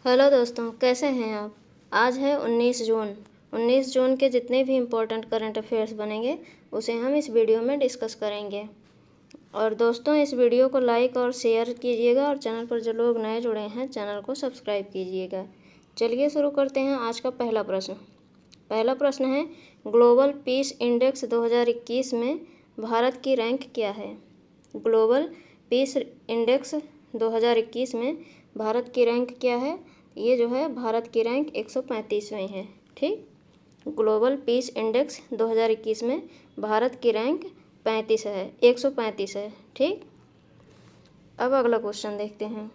Hello दोस्तों, कैसे हैं आप। आज है 19 जून। 19 जून के जितने भी इम्पोर्टेंट करंट अफेयर्स बनेंगे उसे हम इस वीडियो में डिस्कस करेंगे। और दोस्तों, इस वीडियो को लाइक और शेयर कीजिएगा और चैनल पर जो लोग नए जुड़े हैं चैनल को सब्सक्राइब कीजिएगा। चलिए शुरू करते हैं आज का पहला प्रश्न। पहला प्रश्न है, ग्लोबल पीस इंडेक्स 2021 में भारत की रैंक क्या है। ग्लोबल पीस इंडेक्स 2021 में भारत की रैंक क्या है। ये जो है भारत की रैंक 135वीं है। ठीक, ग्लोबल पीस इंडेक्स 2021 में भारत की रैंक 135 है। ठीक, अब अगला क्वेश्चन देखते हैं।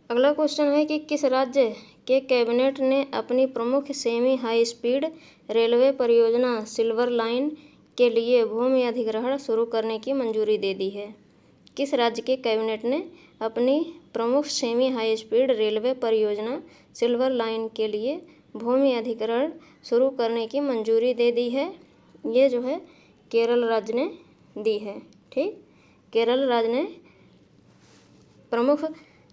अगला क्वेश्चन है कि किस राज्य के कैबिनेट ने अपनी प्रमुख सेमी हाई स्पीड रेलवे परियोजना सिल्वर लाइन के लिए भूमि अधिग्रहण शुरू करने की मंजूरी दे दी है। किस राज्य के कैबिनेट ने अपनी प्रमुख सेमी हाई स्पीड रेलवे परियोजना सिल्वर लाइन के लिए भूमि अधिग्रहण शुरू करने की मंजूरी दे दी है। ये जो है केरल राज्य ने दी है। ठीक, केरल राज्य ने प्रमुख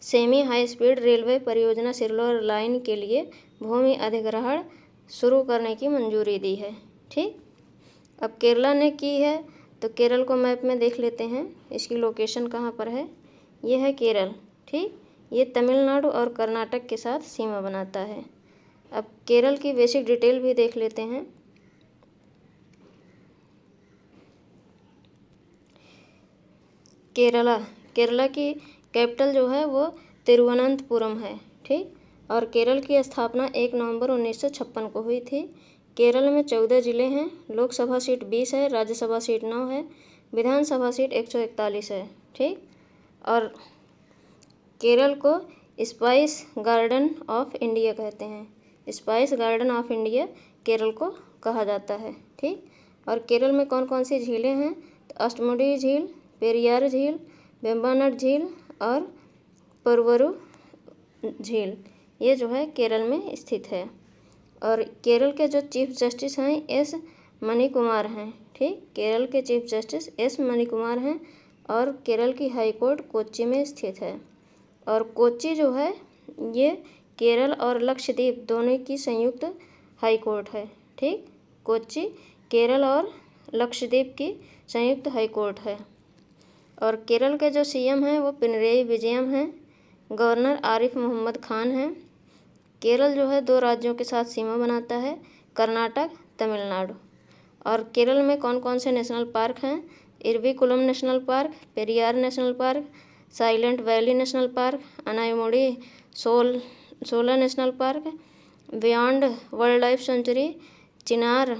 सेमी हाई स्पीड रेलवे परियोजना सिल्वर लाइन के लिए भूमि अधिग्रहण शुरू करने की मंजूरी दी है। ठीक, अब केरला ने की है तो केरल को मैप में देख लेते हैं, इसकी लोकेशन कहाँ पर है। ये है केरल। ठीक, ये तमिलनाडु और कर्नाटक के साथ सीमा बनाता है। अब केरल की बेसिक डिटेल भी देख लेते हैं। केरला की कैपिटल जो है वो तिरुवनंतपुरम है। ठीक, और केरल की स्थापना 1 नवंबर 1956 को हुई थी। केरल में 14 ज़िले हैं। लोकसभा सीट 20 है, राज्यसभा सीट 9 है, विधानसभा सीट 141 है। ठीक, और केरल को स्पाइस गार्डन ऑफ इंडिया कहते हैं। Spice garden of India Kerala को कहा जाता है। ठीक, और केरल में कौन कौन सी झीलें हैं तो अष्टमुडी झील, पेरियार झील, वेम्बनाड झील और परवरू झील, ये जो है केरल में स्थित है। और केरल के जो चीफ जस्टिस हैं एस मणिकुमार हैं। ठीक, केरल के चीफ जस्टिस एस मणिकुमार हैं और केरल की हाई कोर्ट कोच्चि में स्थित है। और कोच्चि जो है ये केरल और लक्षद्वीप दोनों की संयुक्त हाई कोर्ट है। ठीक, कोच्चि केरल और लक्षद्वीप की संयुक्त हाई कोर्ट है। और केरल के जो सीएम हैं वो पिनरेई विजयम हैं। गवर्नर आरिफ मोहम्मद खान हैं। केरल जो है 2 राज्यों के साथ सीमा बनाता है, कर्नाटक, तमिलनाडु। और केरल में कौन कौन से नेशनल पार्क हैं, Eravikulam National Park, Periyar National Park, Silent Valley National Park, Anamudi Shola National Park, बियॉन्ड Wild Life Sanctuary, Chinnar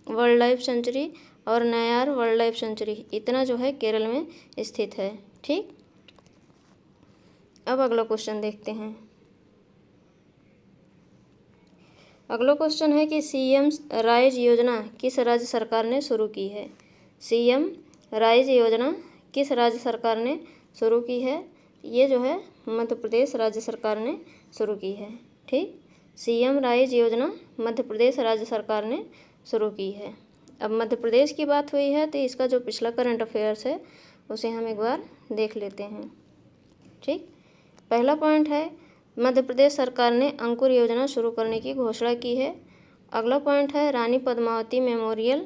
Wild Life Sanctuary और नयार वाइल्ड लाइफ सेंचुरी, इतना जो है केरल में स्थित है। ठीक, अब अगला क्वेश्चन देखते हैं। अगला क्वेश्चन है कि सीएम राइज योजना किस राज्य सरकार ने शुरू की है। सीएम राइज योजना किस राज्य सरकार ने शुरू की है। ये जो है मध्य प्रदेश राज्य सरकार ने शुरू की है। ठीक, सीएम राइज योजना मध्य प्रदेश राज्य सरकार ने शुरू की है। अब मध्य प्रदेश की बात हुई है तो इसका जो पिछला करंट अफेयर्स है उसे हम एक बार देख लेते हैं। ठीक, पहला पॉइंट है मध्य प्रदेश सरकार ने अंकुर योजना शुरू करने की घोषणा की है। अगला पॉइंट है रानी पद्मावती मेमोरियल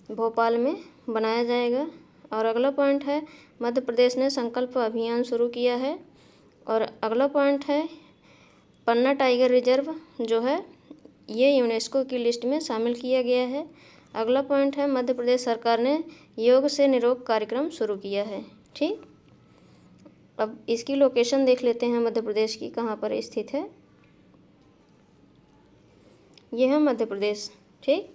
भोपाल में बनाया जाएगा। और अगला पॉइंट है मध्य प्रदेश ने संकल्प अभियान शुरू किया है। और अगला पॉइंट है पन्ना टाइगर रिजर्व जो है ये यूनेस्को की लिस्ट में शामिल किया गया है। अगला पॉइंट है मध्य प्रदेश सरकार ने योग से निरोग कार्यक्रम शुरू किया है। ठीक, अब इसकी लोकेशन देख लेते हैं मध्य प्रदेश की कहाँ पर स्थित है। यह है मध्य प्रदेश। ठीक,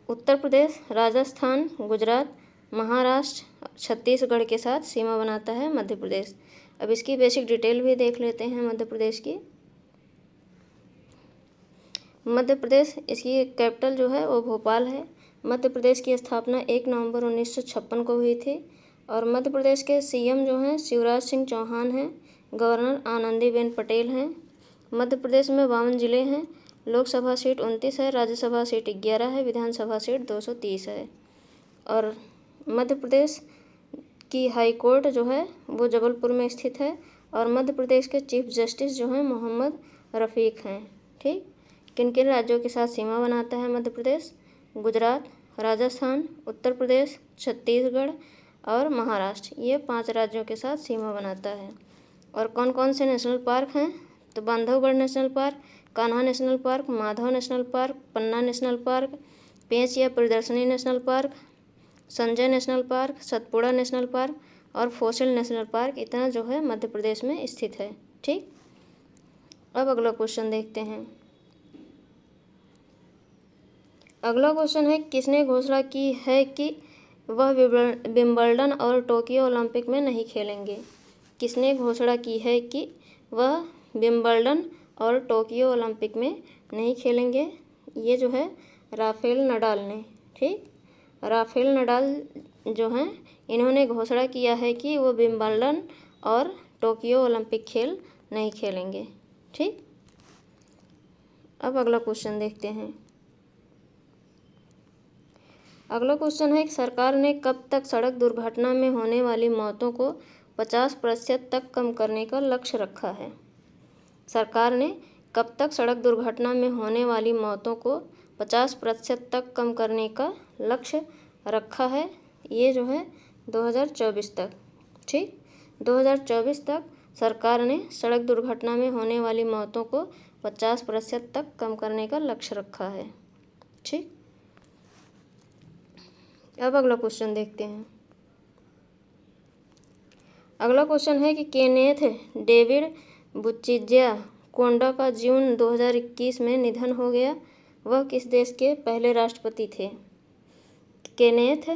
उत्तर प्रदेश, राजस्थान, गुजरात, महाराष्ट्र, छत्तीसगढ़ के साथ सीमा बनाता है मध्य प्रदेश। अब इसकी बेसिक डिटेल भी देख लेते हैं मध्य प्रदेश की। मध्य प्रदेश, इसकी कैपिटल जो है वो भोपाल है। मध्य प्रदेश की स्थापना 1 नवंबर 1956 को हुई थी। और मध्य प्रदेश के सीएम जो हैं शिवराज सिंह चौहान हैं। गवर्नर आनंदीबेन पटेल हैं। मध्य प्रदेश में 52 ज़िले हैं। लोकसभा सीट 29 है, राज्यसभा सीट 11 है, विधानसभा सीट 230 है। और मध्य प्रदेश की हाई कोर्ट जो है वो जबलपुर में स्थित है और मध्य प्रदेश के चीफ जस्टिस जो हैं मोहम्मद रफ़ीक हैं। ठीक, किन किन राज्यों के साथ सीमा बनाता है मध्य प्रदेश? गुजरात, राजस्थान, उत्तर प्रदेश, छत्तीसगढ़ और महाराष्ट्र, ये 5 राज्यों के साथ सीमा बनाता है। और कौन कौन से नेशनल पार्क हैं? तो Bandhavgarh national park, Kanha national park, Madhav national park, Panna national park, Pench या Priyadarshini national park, Sanjay national park, Satpura national park और फोसिल नेशनल पार्क, इतना जो है मध्य प्रदेश में स्थित है। ठीक, अब अगला क्वेश्चन देखते हैं। अगला क्वेश्चन है, किसने घोषणा की है कि वह विंबलडन और टोक्यो ओलंपिक में नहीं खेलेंगे? किसने घोषणा की है कि वह विंबलडन और टोक्यो ओलंपिक में नहीं खेलेंगे? ये जो है राफेल नडाल ने। ठीक, राफेल नडाल जो हैं इन्होंने घोषणा किया है कि वो विंबलडन और टोक्यो ओलंपिक खेल नहीं खेलेंगे। ठीक, अब अगला क्वेश्चन देखते हैं। अगला क्वेश्चन है कि सरकार ने कब तक सड़क दुर्घटना में होने वाली मौतों को 50% तक कम करने का लक्ष्य रखा है? सरकार ने कब तक सड़क दुर्घटना में होने वाली मौतों को 50% तक कम करने का लक्ष्य रखा है? ये जो है 2024 तक। ठीक, 2024 तक सरकार ने सड़क दुर्घटना में होने वाली मौतों को 50% तक कम करने का लक्ष्य रखा है। ठीक, अब अगला क्वेश्चन देखते हैं। अगला क्वेश्चन है कि केनेथ डेविड बुचिज्या कोंडा का जून 2021 में निधन हो गया, वह किस देश के पहले राष्ट्रपति थे? केनेथ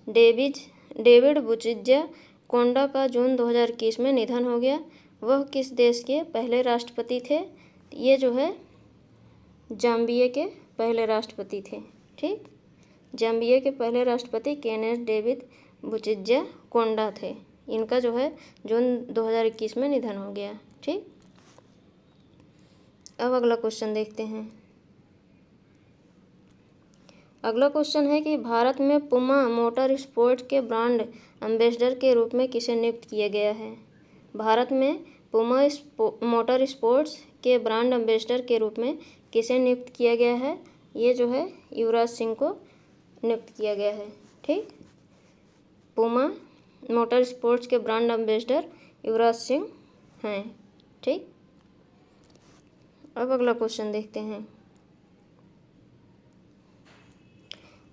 डेविड बुचिज्या कोंडा का जून 2021 में निधन हो गया, वह किस देश के पहले राष्ट्रपति थे? ये जो है जाम्बिया के पहले राष्ट्रपति थे। ठीक, जाम्बिया के पहले राष्ट्रपति केनेथ डेविड बुचिज्या कोंडा थे। इनका जो है जून 2021 में निधन हो गया। ठीक, अब अगला क्वेश्चन देखते हैं। अगला क्वेश्चन है कि भारत में पुमा मोटर स्पोर्ट्स के ब्रांड एम्बेसडर के रूप में किसे नियुक्त किया गया है? भारत में पुमा मोटर स्पोर्ट्स के ब्रांड एम्बेसडर के रूप में किसे नियुक्त किया गया है? ये जो है युवराज सिंह को नियुक्त किया गया है। ठीक, पुमा मोटर स्पोर्ट्स के ब्रांड एम्बेसडर युवराज सिंह हैं। ठीक, अब अगला क्वेश्चन देखते हैं।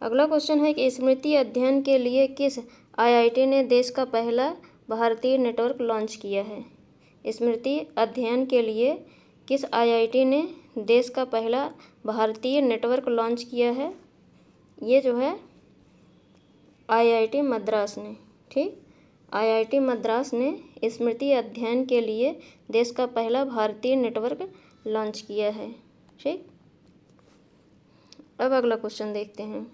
अगला क्वेश्चन है कि स्मृति अध्ययन के लिए किस आईआईटी ने देश का पहला भारतीय नेटवर्क लॉन्च किया है? स्मृति अध्ययन के लिए किस आईआईटी ने देश का पहला भारतीय नेटवर्क लॉन्च किया है? ये जो है आईआईटी मद्रास ने। ठीक, आईआईटी मद्रास ने स्मृति अध्ययन के लिए देश का पहला भारतीय नेटवर्क लॉन्च किया है। ठीक, अब अगला क्वेश्चन देखते हैं।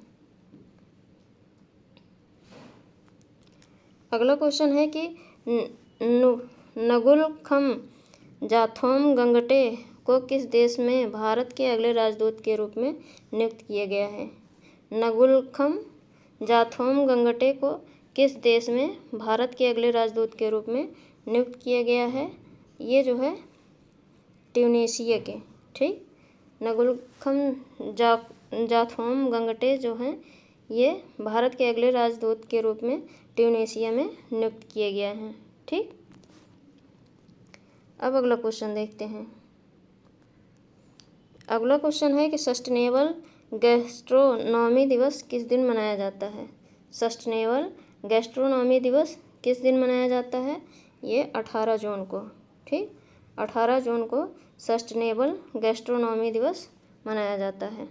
अगला क्वेश्चन है कि नगुलखम जाथोम गंगटे को किस देश में भारत के अगले राजदूत के रूप में नियुक्त किया गया है? नगुलखम जाथोम गंगटे को किस देश में भारत के अगले राजदूत के रूप में नियुक्त किया गया है? ये जो है ट्यूनीशिया के। ठीक, नगुलखम जाथोम गंगटे जो हैं ये भारत के अगले राजदूत के रूप में ट्यूनीशिया में नियुक्त किए गए हैं। ठीक, अब अगला क्वेश्चन देखते हैं। अगला क्वेश्चन है कि सस्टेनेबल गैस्ट्रोनॉमी दिवस किस दिन मनाया जाता है? सस्टेनेबल गैस्ट्रोनॉमी दिवस किस दिन मनाया जाता है? ये 18 जून को। ठीक, 18 जून को सस्टेनेबल गैस्ट्रोनॉमी दिवस मनाया जाता है।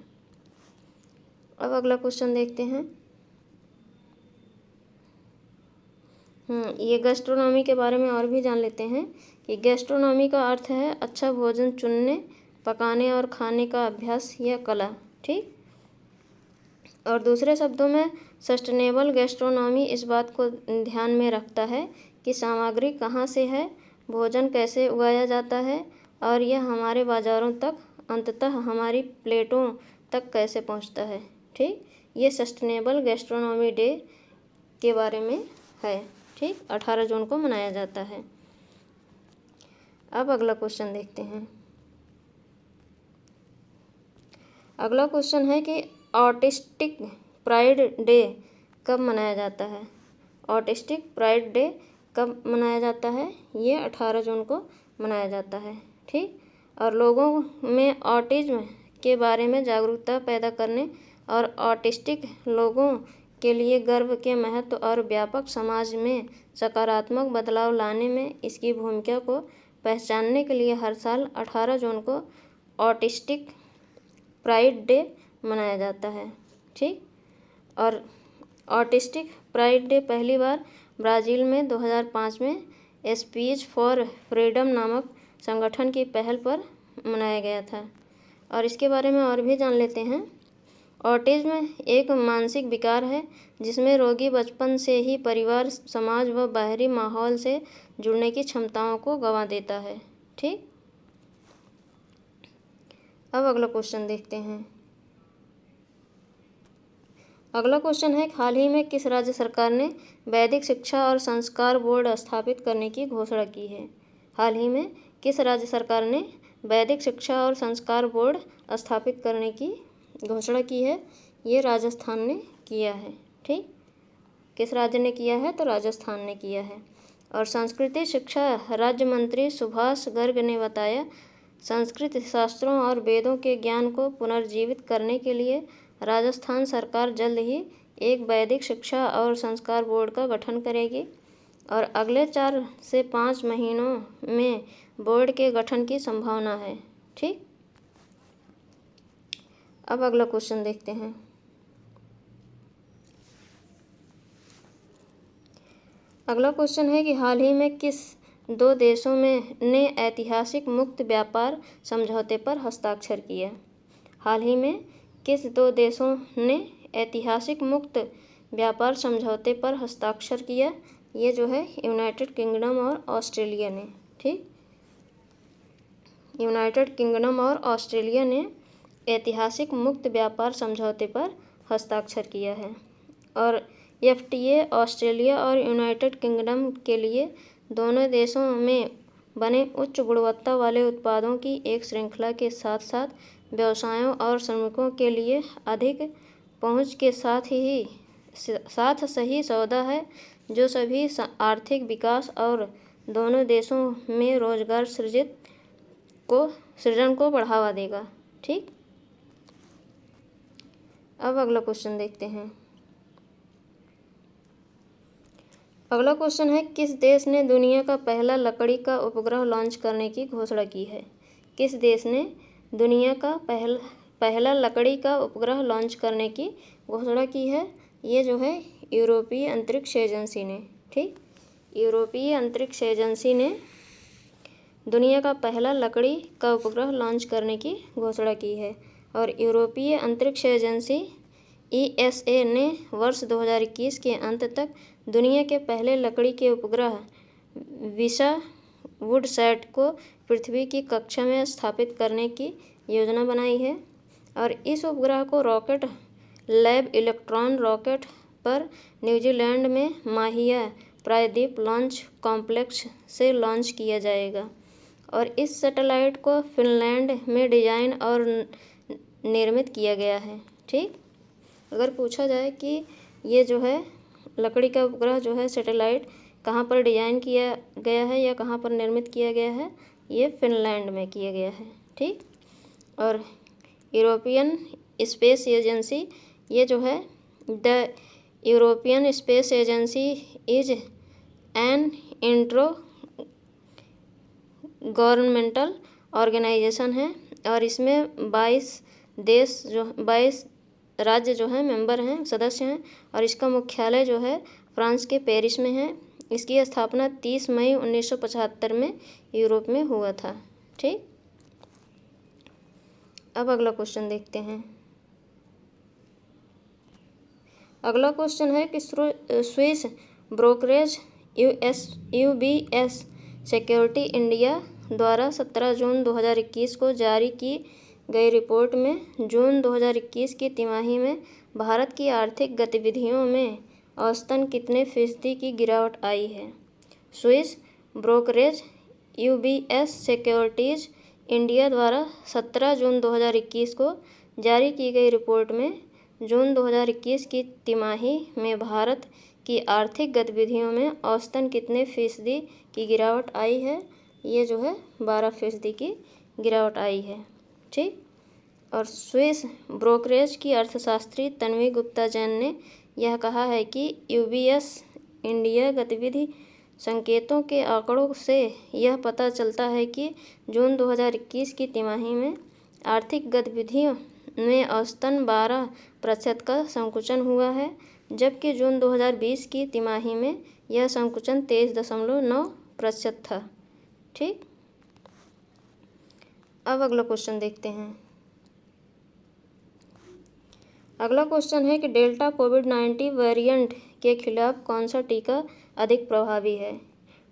अब अगला क्वेश्चन देखते हैं। ये गैस्ट्रोनॉमी के बारे में और भी जान लेते हैं कि गैस्ट्रोनॉमी का अर्थ है अच्छा भोजन चुनने, पकाने और खाने का अभ्यास या कला। ठीक, और दूसरे शब्दों में सस्टेनेबल गैस्ट्रोनॉमी इस बात को ध्यान में रखता है कि सामग्री कहाँ से है, भोजन कैसे उगाया जाता है और यह हमारे बाज़ारों तक अंततः हमारी प्लेटों तक कैसे पहुँचता है। ठीक, ये सस्टेनेबल गैस्ट्रोनॉमी डे के बारे में है। ठीक, 18 जून को मनाया जाता है। अब अगला क्वेश्चन देखते हैं। अगला क्वेश्चन है कि ऑटिस्टिक प्राइड डे कब मनाया जाता है। ऑटिस्टिक प्राइड डे कब मनाया जाता है? ये 18 जून को मनाया जाता है। ठीक। और लोगों में ऑटिज्म के बारे में जागरूकता पैदा करने और ऑटिस्टिक लोगों के लिए गर्व के महत्व और व्यापक समाज में सकारात्मक बदलाव लाने में इसकी भूमिका को पहचानने के लिए हर साल 18 जून को ऑटिस्टिक प्राइड डे मनाया जाता है। ठीक। और ऑटिस्टिक प्राइड डे पहली बार ब्राज़ील में 2005 में स्पीच फॉर फ्रीडम नामक संगठन की पहल पर मनाया गया था। और इसके बारे में और भी जान लेते हैं। ऑटिज्म एक मानसिक विकार है जिसमें रोगी बचपन से ही परिवार, समाज व बाहरी माहौल से जुड़ने की क्षमताओं को गंवा देता है। ठीक। अब अगला क्वेश्चन देखते हैं। अगला क्वेश्चन है, हाल ही में किस राज्य सरकार ने वैदिक शिक्षा और संस्कार बोर्ड स्थापित करने की घोषणा की है? हाल ही में किस राज्य सरकार ने वैदिक शिक्षा और संस्कार बोर्ड स्थापित करने की घोषणा की है? ये राजस्थान ने किया है। ठीक। किस राज्य ने किया है? तो राजस्थान ने किया है। और संस्कृति शिक्षा राज्य मंत्री सुभाष गर्ग ने बताया, संस्कृत शास्त्रों और वेदों के ज्ञान को पुनर्जीवित करने के लिए राजस्थान सरकार जल्द ही एक वैदिक शिक्षा और संस्कार बोर्ड का गठन करेगी और अगले 4 से 5 महीनों में बोर्ड के गठन की संभावना है। ठीक। अब अगला क्वेश्चन देखते हैं। अगला क्वेश्चन है कि हाल ही में किस 2 देशों ने ऐतिहासिक मुक्त व्यापार समझौते पर हस्ताक्षर किया? हाल ही में किस 2 देशों ने ऐतिहासिक मुक्त व्यापार समझौते पर हस्ताक्षर किया? ये जो है यूनाइटेड किंगडम और ऑस्ट्रेलिया ने। ठीक। यूनाइटेड किंगडम और ऑस्ट्रेलिया ने ऐतिहासिक मुक्त व्यापार समझौते पर हस्ताक्षर किया है। और FTA ऑस्ट्रेलिया और यूनाइटेड किंगडम के लिए दोनों देशों में बने उच्च गुणवत्ता वाले उत्पादों की एक श्रृंखला के साथ साथ व्यवसायों और श्रमिकों के लिए अधिक पहुंच के साथ सही सौदा है जो सभी आर्थिक विकास और दोनों देशों में रोजगार सृजन को बढ़ावा देगा। ठीक। अब अगला क्वेश्चन देखते हैं। अगला क्वेश्चन है, किस देश ने दुनिया का पहला लकड़ी का उपग्रह लॉन्च करने की घोषणा की है? किस देश ने दुनिया का पहला लकड़ी का उपग्रह लॉन्च करने की घोषणा की है? ये जो है यूरोपीय अंतरिक्ष एजेंसी ने। ठीक। यूरोपीय अंतरिक्ष एजेंसी ने दुनिया का पहला लकड़ी का उपग्रह लॉन्च करने की घोषणा की है। और यूरोपीय अंतरिक्ष एजेंसी ESA ने वर्ष 2021 के अंत तक दुनिया के पहले लकड़ी के उपग्रह विशावुडसैट को पृथ्वी की कक्षा में स्थापित करने की योजना बनाई है। और इस उपग्रह को रॉकेट लैब इलेक्ट्रॉन रॉकेट पर न्यूजीलैंड में माहिया प्रायद्वीप लॉन्च कॉम्प्लेक्स से लॉन्च किया जाएगा। और इस सैटेलाइट को फिनलैंड में डिजाइन और निर्मित किया गया है। ठीक। अगर पूछा जाए कि ये जो है लकड़ी का उपग्रह जो है सैटेलाइट कहाँ पर डिजाइन किया गया है या कहाँ पर निर्मित किया गया है, ये फिनलैंड में किया गया है। ठीक। और यूरोपियन स्पेस एजेंसी, ये जो है the European space agency is an intergovernmental organisation है और इसमें 22 राज्य जो हैं मेंबर हैं, सदस्य हैं। और इसका मुख्यालय जो है फ्रांस के पेरिस में है। इसकी स्थापना 30 मई 1975 में यूरोप में हुआ था। ठीक। अब अगला क्वेश्चन देखते हैं। अगला क्वेश्चन है कि Swiss brokerage UBS security India द्वारा 17 जून 2021 को जारी की गई रिपोर्ट में जून 2021 की तिमाही में भारत की आर्थिक गतिविधियों में औसतन कितने फीसदी की गिरावट आई है? Swiss brokerage UBS securities India द्वारा 17 जून 2021 को जारी की गई रिपोर्ट में जून 2021 की तिमाही में भारत की आर्थिक गतिविधियों में औसतन कितने फीसदी की गिरावट आई है? ये जो है 12% की गिरावट आई है। ठीक। और स्विस ब्रोकरेज की अर्थशास्त्री तन्वी गुप्ता जैन ने यह कहा है कि UBS इंडिया गतिविधि संकेतों के आंकड़ों से यह पता चलता है कि जून 2021 की तिमाही में आर्थिक गतिविधियों में औसतन 12% का संकुचन हुआ है, जबकि जून 2020 की तिमाही में यह संकुचन 23.9% था। ठीक। अब अगला क्वेश्चन देखते हैं। अगला क्वेश्चन है कि डेल्टा कोविड-19 वेरिएंट के खिलाफ कौन सा टीका अधिक प्रभावी है?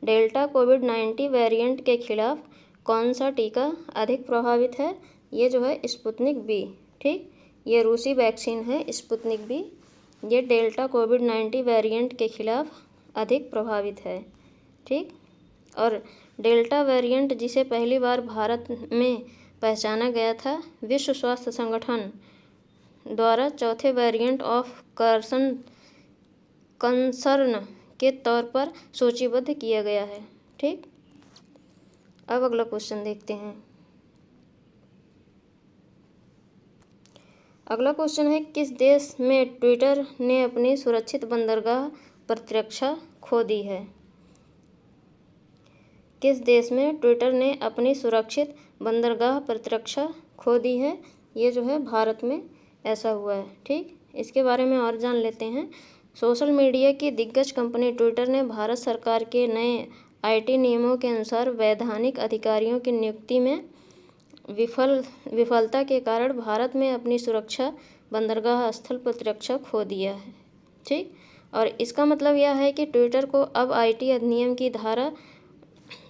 डेल्टा कोविड-19 वेरिएंट के खिलाफ कौन सा टीका अधिक प्रभावित है? ये जो है स्पुतनिक बी। ठीक। ये रूसी वैक्सीन है स्पुतनिक बी। ये डेल्टा कोविड-19 वेरिएंट के खिलाफ अधिक प्रभावित है। ठीक। और डेल्टा वेरिएंट जिसे पहली बार भारत में पहचाना गया था, विश्व स्वास्थ्य संगठन द्वारा चौथे वेरिएंट ऑफ कंसर्न के तौर पर सूचीबद्ध किया गया है। ठीक। अब अगला क्वेश्चन देखते हैं। अगला क्वेश्चन है किस देश में ट्विटर ने अपनी सुरक्षित बंदरगाह प्रतिरक्षा खो दी है? किस देश में ट्विटर ने अपनी सुरक्षित बंदरगाह प्रतिरक्षा खो दी है? ये जो है भारत में ऐसा हुआ है। ठीक। इसके बारे में और जान लेते हैं। सोशल मीडिया की दिग्गज कंपनी ट्विटर ने भारत सरकार के नए IT नियमों के अनुसार वैधानिक अधिकारियों की नियुक्ति में विफलता के कारण भारत में अपनी सुरक्षा बंदरगाह स्थल प्रतिरक्षा खो दिया है। ठीक। और इसका मतलब यह है कि ट्विटर को अब IT अधिनियम की धारा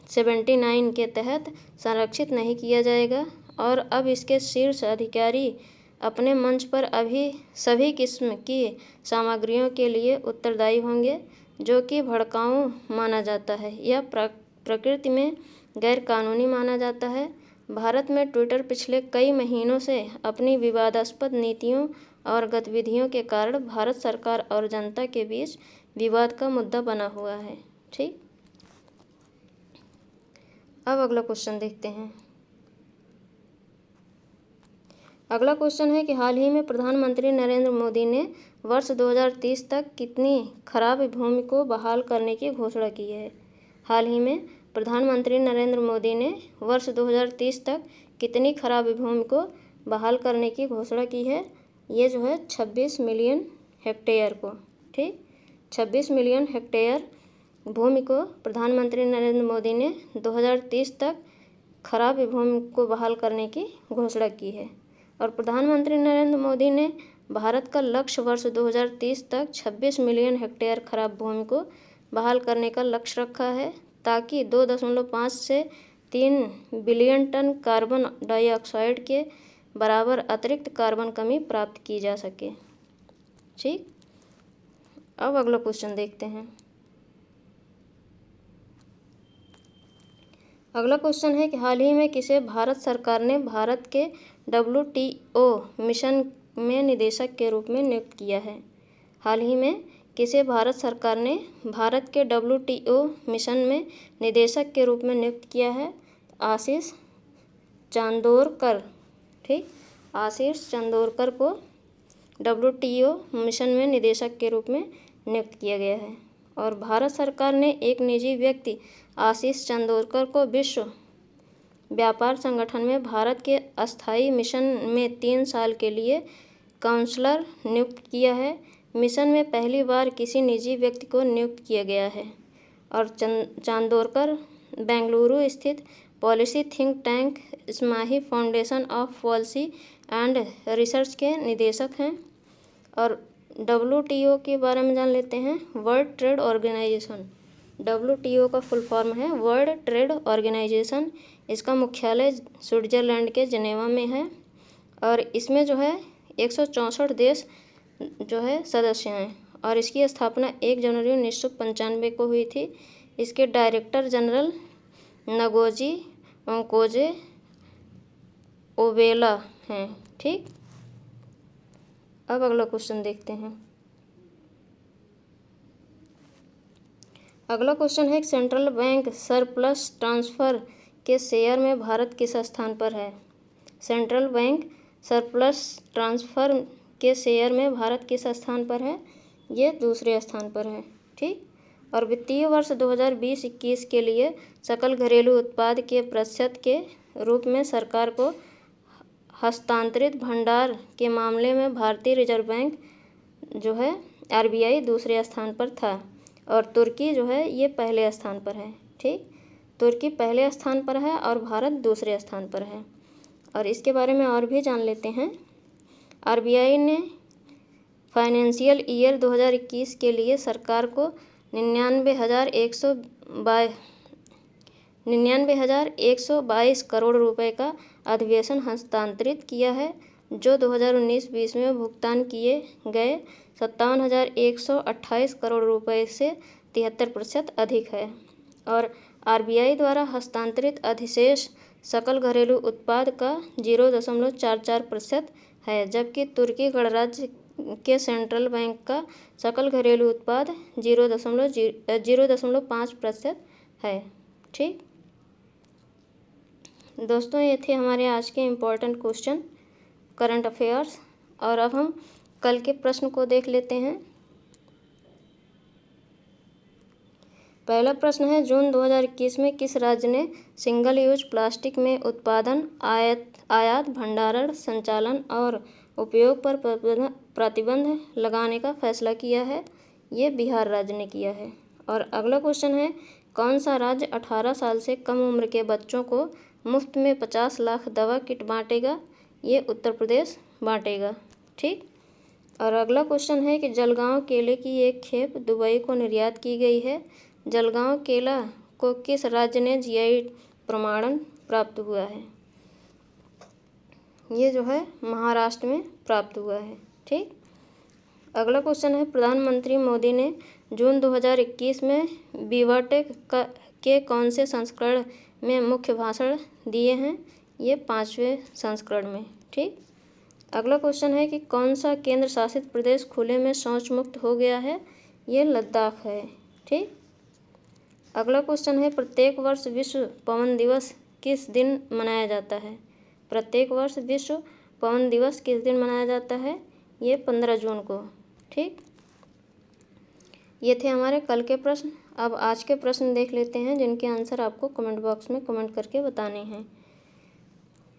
79 के तहत संरक्षित नहीं किया जाएगा और अब इसके शीर्ष अधिकारी अपने मंच पर अभी सभी किस्म की सामग्रियों के लिए उत्तरदायी होंगे जो कि भड़काऊ माना जाता है या प्रकृति में गैर कानूनी माना जाता है। भारत में ट्विटर पिछले कई महीनों से अपनी विवादास्पद नीतियों और गतिविधियों के कारण भारत सरकार और जनता के बीच विवाद का मुद्दा बना हुआ है। ठीक। अब अगला क्वेश्चन देखते हैं। अगला क्वेश्चन है कि हाल ही में प्रधानमंत्री नरेंद्र मोदी ने वर्ष 2030 तक कितनी खराब भूमि को बहाल करने की घोषणा की है? हाल ही में प्रधानमंत्री नरेंद्र मोदी ने वर्ष 2030 तक कितनी खराब भूमि को बहाल करने की घोषणा की है? ये जो है 26 मिलियन हेक्टेयर को। ठीक। 26 मिलियन हेक्टेयर भूमि को प्रधानमंत्री नरेंद्र मोदी ने 2030 तक खराब भूमि को बहाल करने की घोषणा की है। और प्रधानमंत्री नरेंद्र मोदी ने भारत का लक्ष्य वर्ष 2030 तक 26 मिलियन हेक्टेयर खराब भूमि को बहाल करने का लक्ष्य रखा है ताकि 2.5 से 3 बिलियन टन कार्बन डाइऑक्साइड के बराबर अतिरिक्त कार्बन कमी प्राप्त की जा सके। ठीक। अब अगला क्वेश्चन देखते हैं। अगला क्वेश्चन है कि हाल ही में किसे भारत सरकार ने भारत के WTO मिशन में निदेशक के रूप में नियुक्त किया है? हाल ही में किसे भारत सरकार ने भारत के WTO मिशन में निदेशक के रूप में नियुक्त किया है? आशीष चांदोरकर। ठीक। आशीष चांदोरकर को WTO मिशन में निदेशक के रूप में नियुक्त किया गया है। और भारत सरकार ने एक निजी व्यक्ति आशीष चांदोरकर को विश्व व्यापार संगठन में भारत के अस्थायी मिशन में 3 साल के लिए काउंसलर नियुक्त किया है। मिशन में पहली बार किसी निजी व्यक्ति को नियुक्त किया गया है। और चांदोरकर बेंगलुरु स्थित policy think tank Smahi foundation of policy and research के निदेशक हैं। और WTO के बारे में जान लेते हैं। World trade organisation. WTO का फुल फॉर्म है वर्ल्ड ट्रेड ऑर्गेनाइजेशन। इसका मुख्यालय स्विट्जरलैंड के जिनेवा में है और इसमें जो है 164 देश जो है सदस्य हैं। और इसकी स्थापना 1 जनवरी 1995 को हुई थी। इसके डायरेक्टर जनरल नगोजी, ओंकोजे, ओबेला हैं। ठीक, अब अगला क्वेश्चन देखते हैं। अगला क्वेश्चन है सेंट्रल बैंक सरप्लस ट्रांसफ़र के शेयर में भारत किस स्थान पर है। सेंट्रल बैंक सरप्लस ट्रांसफ़र के शेयर में भारत किस स्थान पर है? ये दूसरे स्थान पर है। ठीक, और वित्तीय वर्ष 2020-21 के लिए सकल घरेलू उत्पाद के प्रतिशत के रूप में सरकार को हस्तांतरित भंडार के मामले में भारतीय रिजर्व बैंक जो है RBI दूसरे स्थान पर था और तुर्की जो है ये पहले स्थान पर है। ठीक, तुर्की पहले स्थान पर है और भारत दूसरे स्थान पर है। और इसके बारे में और भी जान लेते हैं। RBI ने फाइनेंशियल ईयर 2021 के लिए सरकार को 99,122 करोड़ रुपए का अधिवेशन हस्तांतरित किया है, जो 2019-20 में भुगतान किए गए 57,128 करोड़ रुपए से 73% अधिक है। और RBI द्वारा हस्तांतरित अधिशेष सकल घरेलू उत्पाद का 0.44% है, जबकि तुर्की गणराज्य के सेंट्रल बैंक का सकल घरेलू उत्पाद 0.5% है। ठीक दोस्तों, ये थे हमारे आज के इम्पोर्टेंट क्वेश्चन करंट अफेयर्स। और अब हम कल के प्रश्न को देख लेते हैं। पहला प्रश्न है, जून 2021 में किस राज्य ने सिंगल यूज प्लास्टिक में उत्पादन, आयात, भंडारण, संचालन और उपयोग पर प्रतिबंध लगाने का फैसला किया है? ये बिहार राज्य ने किया है। और अगला क्वेश्चन है, कौन सा राज्य 18 साल से कम उम्र के बच्चों को मुफ्त में 50 लाख दवा किट बांटेगा? ये उत्तर प्रदेश बांटेगा। ठीक, और अगला क्वेश्चन है कि जलगांव केले की एक खेप दुबई को निर्यात की गई है। जलगांव केला को किस राज्य ने GI प्रमाणन प्राप्त हुआ है? ये जो है महाराष्ट्र में प्राप्त हुआ है। ठीक, अगला क्वेश्चन है, प्रधानमंत्री मोदी ने जून 2021 में बीवाटेक के कौन से संस्करण में मुख्य भाषण दिए हैं? ये 5वें संस्करण में। ठीक, अगला क्वेश्चन है कि कौन सा केंद्र शासित प्रदेश खुले में शौच मुक्त हो गया है? ये लद्दाख है। ठीक, अगला क्वेश्चन है, प्रत्येक वर्ष विश्व पवन दिवस किस दिन मनाया जाता है? प्रत्येक वर्ष विश्व पवन दिवस किस दिन मनाया जाता है? ये 15 जून को। ठीक, ये थे हमारे कल के प्रश्न। अब आज के प्रश्न देख लेते हैं, जिनके आंसर आपको कमेंट बॉक्स में कमेंट करके बताने हैं।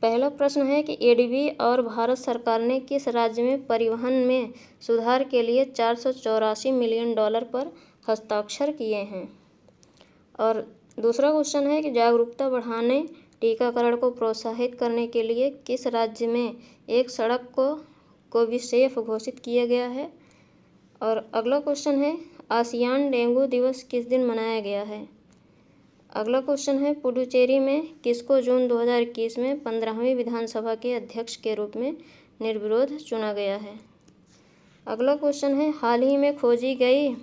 पहला प्रश्न है कि ADB और भारत सरकार ने किस राज्य में परिवहन में सुधार के लिए $484 मिलियन पर हस्ताक्षर किए हैं? और दूसरा क्वेश्चन है कि जागरूकता बढ़ाने, टीकाकरण को प्रोत्साहित करने के लिए किस राज्य में एक सड़क को कोविसेफ घोषित किया गया है? और अगला क्वेश्चन है, आसियान डेंगू दिवस किस दिन मनाया गया है? अगला क्वेश्चन है, पुडुचेरी में किसको जून 2021 में 15वीं विधानसभा के अध्यक्ष के रूप में निर्विरोध चुना गया है? अगला क्वेश्चन है, हाल ही में खोजी गई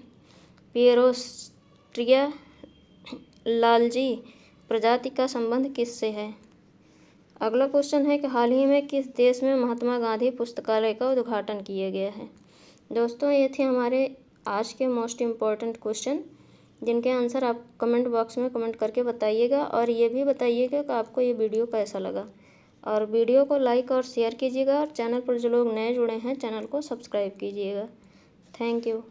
पियरोस्ट्रिया लालजी प्रजाति का संबंध किससे है? अगला क्वेश्चन है कि हाल ही में किस देश में महात्मा गांधी पुस्तकालय का उद्घाटन किया गया है? दोस्तों, ये थे हमारे आज के मोस्ट इम्पॉर्टेंट क्वेश्चन, जिनके आंसर आप कमेंट बॉक्स में कमेंट करके बताइएगा। और ये भी बताइएगा कि आपको ये वीडियो कैसा लगा। और वीडियो को लाइक और शेयर कीजिएगा। और चैनल पर जो लोग नए जुड़े हैं, चैनल को सब्सक्राइब कीजिएगा। Thank you.